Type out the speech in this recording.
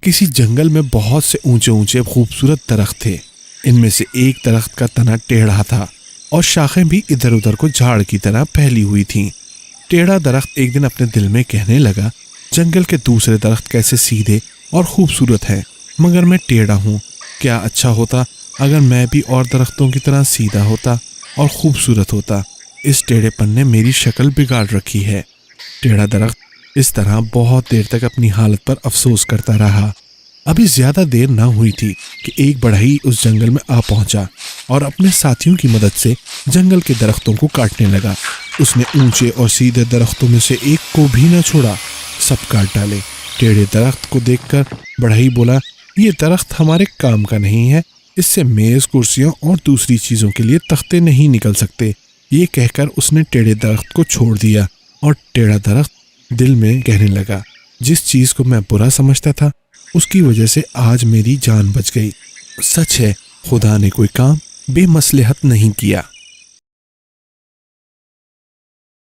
کسی جنگل میں بہت سے اونچے اونچے خوبصورت درخت تھے۔ ان میں سے ایک درخت کا تنا ٹیڑھا تھا اور شاخیں بھی ادھر ادھر کو جھاڑ کی طرح پھیلی ہوئی تھیں۔ ٹیڑھا درخت ایک دن اپنے دل میں کہنے لگا، جنگل کے دوسرے درخت کیسے سیدھے اور خوبصورت ہیں، مگر میں ٹیڑھا ہوں۔ کیا اچھا ہوتا اگر میں بھی اور درختوں کی طرح سیدھا ہوتا اور خوبصورت ہوتا۔ اس ٹیڑھے پن نے میری شکل بگاڑ رکھی ہے۔ ٹیڑھا درخت اس طرح بہت دیر تک اپنی حالت پر افسوس کرتا رہا۔ ابھی زیادہ دیر نہ ہوئی تھی کہ ایک بڑھئی اس جنگل میں آ پہنچا اور اپنے ساتھیوں کی مدد سے جنگل کے درختوں کو کاٹنے لگا۔ اس نے اونچے اور سیدھے درختوں میں سے ایک کو بھی نہ چھوڑا، سب کاٹ ڈالے۔ ٹیڑھے درخت کو دیکھ کر بڑھئی بولا، یہ درخت ہمارے کام کا نہیں ہے، اس سے میز، کرسیوں اور دوسری چیزوں کے لیے تختے نہیں نکل سکتے۔ یہ کہہ کر اس نے ٹیڑھے درخت کو چھوڑ دیا اور ٹیڑھا درخت دل میں کہنے لگا، جس چیز کو میں برا سمجھتا تھا اس کی وجہ سے آج میری جان بچ گئی۔ سچ ہے، خدا نے کوئی کام بے مصلحت نہیں کیا۔